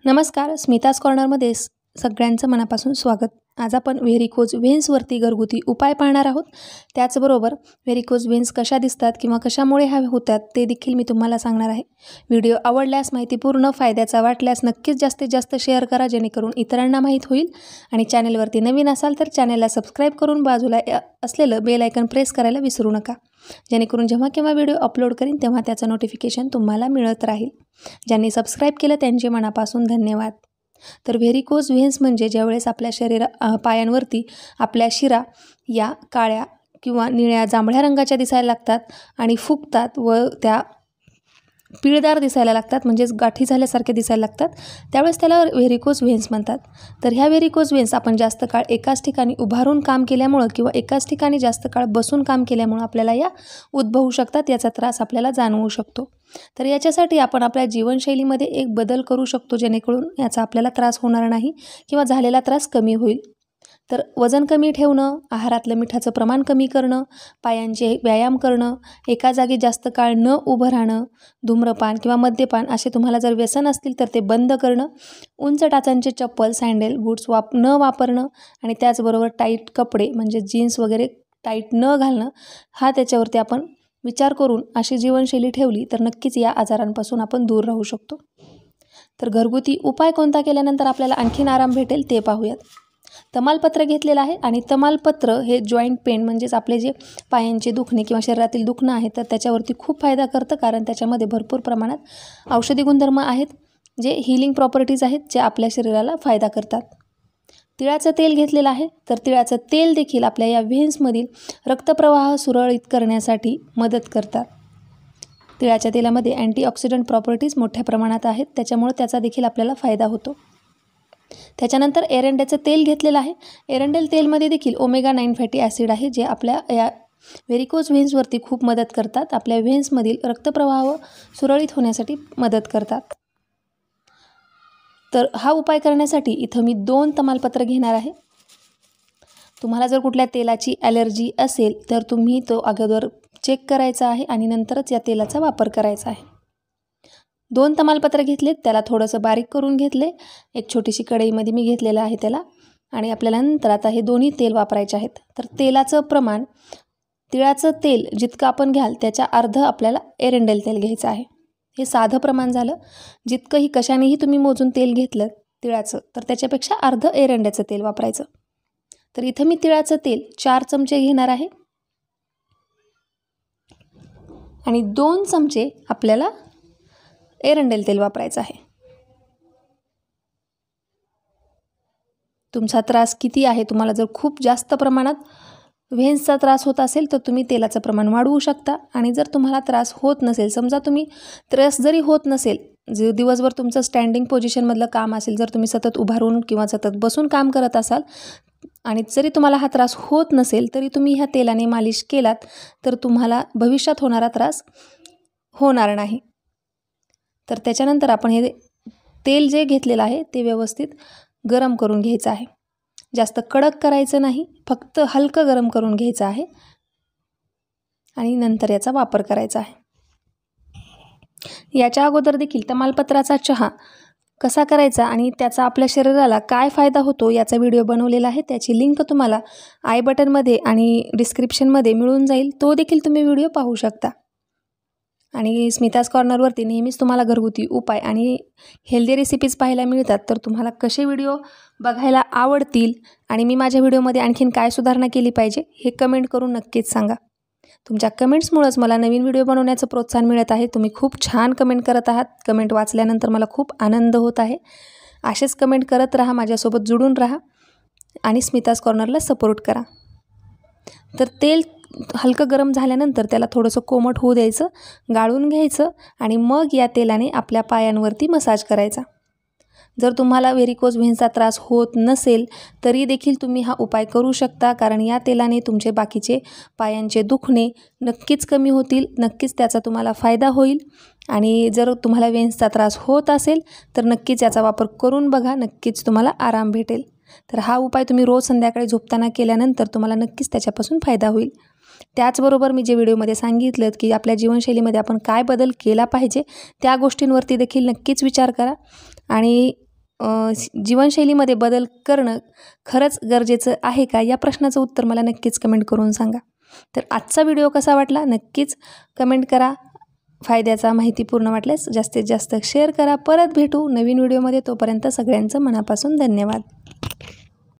नमस्कार, स्मिताज कॉर्नरमध्ये सगळ्यांचं मनापासून स्वागत. आज आपण व्हेरिकोज व्हेन्सवरती घरगुती उपाय पाहणार आहोत. त्याचबरोबर व्हेरिकोज व्हेन्स कशा दिसतात किंवा कशामुळे ह्या होतात ते देखील मी तुम्हाला सांगणार आहे. व्हिडिओ आवडल्यास, माहितीपूर्ण फायद्याचा वाटल्यास नक्कीच जास्तीत जास्त शेअर करा, जेणेकरून इतरांना माहीत होईल. आणि चॅनलवरती नवीन असाल तर चॅनलला सबस्क्राईब करून बाजूला असलेलं बेल आयकन प्रेस करायला विसरू नका, जेणेकरून जेव्हा केव्हा व्हिडिओ अपलोड करीन तेव्हा त्याचं नोटिफिकेशन तुम्हाला मिळत राहील. ज्यांनी सबस्क्राईब केलं त्यांचे मनापासून धन्यवाद. तर व्हेरिकोज व्हेन्स म्हणजे ज्यावेळेस आपल्या पायांवरती आपल्या शिरा या काळ्या किंवा निळ्या जांभळ्या रंगाच्या दिसायला लागतात आणि फुगतात व त्या पिळदार दिसायला लागतात, म्हणजेच गाठी झाल्यासारखे दिसायला लागतात, त्यावेळेस त्याला व्हेरिकोज व्हेन्स म्हणतात. तर ह्या व्हेरिकोज व्हेन्स आपण जास्त काळ एकाच ठिकाणी उभारून काम केल्यामुळं किंवा एकाच ठिकाणी जास्त काळ बसून काम केल्यामुळं आपल्याला या उद्भवू शकतात. याचा त्रास आपल्याला जाणवू शकतो. तर याच्यासाठी आपण आपल्या जीवनशैलीमध्ये एक बदल करू शकतो, जेणेकरून याचा आपल्याला त्रास होणार नाही किंवा झालेला त्रास कमी होईल. तर वजन कमी ठेवणं, आहारातलं मिठाचं प्रमाण कमी करणं, पायांचे व्यायाम करणं, एका जागी जास्त काळ न उभं राहणं, धूम्रपान किंवा मद्यपान असे तुम्हाला जर व्यसन असतील तर ते बंद करणं, उंच टाचांचे चप्पल, सँडल, बूट्स न वापरणं आणि त्याचबरोबर टाईट कपडे म्हणजे जीन्स वगैरे टाईट न घालणं, हा त्याच्यावरती आपण विचार करून अशी जीवनशैली ठेवली तर नक्कीच या आजारांपासून आपण दूर राहू शकतो. तर घरगुती उपाय कोणता केल्यानंतर आपल्याला आणखीन आराम भेटेल ते पाहूयात. तमालपत्र घेतलेलं आहे आणि तमालपत्र हे जॉईंट पेन म्हणजेच आपले जे पायांचे दुखणे किंवा शरीरातील दुखणं आहे तर त्याच्यावरती खूप फायदा करतं, कारण त्याच्यामध्ये भरपूर प्रमाणात औषधी गुणधर्म आहेत, जे हिलिंग प्रॉपर्टीज आहेत, जे आपल्या शरीराला फायदा करतात. तिळाचं तेल घेतलेलं आहे. तर तिळाचं तेल देखील आपल्या या व्हेन्समधील रक्तप्रवाह सुरळीत करण्यासाठी मदत करतात. तिळाच्या तेलामध्ये अँटीऑक्सिडंट प्रॉपर्टीज मोठ्या प्रमाणात आहेत, त्याच्यामुळे त्याचा देखील आपल्याला फायदा होतो. त्याच्यानंतर एरंड्याचं तेल घेतलेलं आहे. एरंडेल तेलमध्ये देखील ओमेगा 9 फॅटी ॲसिड आहे, जे आपल्या या व्हेरिकोज व्हेन्सवरती खूप मदत करतात. आपल्या व्हेन्समधील रक्तप्रवाह सुरळीत होण्यासाठी मदत करतात. तर हा उपाय करण्यासाठी इथं मी 2 तमालपत्र घेणार आहे. तुम्हाला जर कुठल्या तेलाची ॲलर्जी असेल तर तुम्ही तो अगोदर चेक करायचा आहे आणि नंतरच या तेलाचा वापर करायचा आहे. 2 तमालपत्र घेतलेत, त्याला थोडंसं बारीक करून घेतले. एक छोटीशी कढईमध्ये मी घेतलेलं आहे त्याला. आणि आपल्याला नंतर आता हे दोन्ही तेल वापरायचे आहेत. तर तेलाचं प्रमाण, तिळाचं तेल जितकं आपण घ्याल त्याच्या अर्ध आपल्याला एरंडेल तेल घ्यायचं आहे. हे साधं प्रमाण झालं. जितकंही कशानेही तुम्ही मोजून तेल घेतलं तिळाचं तर त्याच्यापेक्षा अर्ध एरंड्याचं तेल वापरायचं. तर इथं मी तिळाचं तेल 4 चमचे घेणार आहे आणि 2 चमचे आपल्याला एरंडेल तेल वापरायचं आहे. तुमचा त्रास किती आहे, तुम्हाला जर खूप जास्त प्रमाणात व्हेन्सचा त्रास होत असेल तर तुम्ही तेलाचं प्रमाण वाढवू शकता. आणि जर तुम्हाला त्रास होत नसेल, समजा तुम्ही त्रास जरी होत नसेल, जे दिवसभर तुमचं स्टँडिंग पोझिशनमधलं काम असेल, जर तुम्ही सतत उभारून किंवा सतत बसून काम करत असाल आणि जरी तुम्हाला हा त्रास होत नसेल तरी तुम्ही ह्या तेलाने मालिश केलात तर तुम्हाला भविष्यात होणारा त्रास होणार नाही. तर त्याच्यानंतर आपण हे तेल जे घेतलेलं आहे ते व्यवस्थित गरम करून घ्यायचं आहे. जास्त कडक करायचं नाही, फक्त हलकं गरम करून घ्यायचं आहे आणि नंतर याचा वापर करायचा आहे. याच्या अगोदर देखील तमालपत्राचा चहा कसा करायचा आणि त्याचा आपल्या शरीराला काय फायदा होतो याचा व्हिडिओ बनवलेला आहे. त्याची लिंक तुम्हाला आय बटनमध्ये आणि डिस्क्रिप्शनमध्ये मिळून जाईल. तो देखील तुम्ही व्हिडिओ पाहू शकता. आणि स्मिताज कॉर्नरवरती नेहमीच तुम्हाला घरगुती उपाय आणि हेल्दी रेसिपीज पाहायला मिळतात. तर तुम्हाला कसे व्हिडिओ बघायला आवडतील आणि मी माझ्या व्हिडिओमध्ये आणखीन काय सुधारणा केली पाहिजे हे कमेंट करून नक्कीच सांगा. तुमच्या कमेंट्समुळंच मला नवीन व्हिडिओ बनवण्याचं प्रोत्साहन मिळत आहे. तुम्ही खूप छान कमेंट करत आहात. कमेंट वाचल्यानंतर मला खूप आनंद होत आहे. असेच कमेंट करत राहा, माझ्यासोबत जुडून राहा आणि स्मिताज कॉर्नरला सपोर्ट करा. तर तेल हलकं गरम झाल्यानंतर त्याला थोडंसं कोमट होऊ द्यायचं, गाळून घ्यायचं आणि मग या तेलाने आपल्या पायांवरती मसाज करायचा. जर तुम्हाला व्हेरिकोज व्हेन्सचा त्रास होत नसेल तरी देखील तुम्ही हा उपाय करू शकता, कारण या तेलाने तुमचे बाकीचे पायांचे दुखणे नक्कीच कमी होतील. नक्कीच त्याचा तुम्हाला फायदा होईल. आणि जर तुम्हाला व्हेन्सचा त्रास होत असेल तर नक्कीच याचा वापर करून बघा, नक्कीच तुम्हाला आराम भेटेल. तर हा उपाय तुम्ही रोज संध्याकाळी झोपताना केल्यानंतर तुम्हाला नक्कीच त्याच्यापासून फायदा होईल. त्याचबरोबर मी जे व्हिडिओमध्ये सांगितलं की आपल्या जीवनशैलीमध्ये आपण काय बदल केला पाहिजे त्या गोष्टींवरती देखील नक्कीच विचार करा. आणि जीवनशैलीमध्ये बदल करणं खरंच गरजेचं आहे का, या प्रश्नाचं उत्तर मला नक्कीच कमेंट करून सांगा. तर आजचा व्हिडिओ कसा वाटला नक्कीच कमेंट करा. फायद्याचा माहितीपूर्ण वाटल्यास जास्तीत जास्त शेअर करा. परत भेटू नवीन व्हिडिओमध्ये. तोपर्यंत सगळ्यांचं मनापासून धन्यवाद.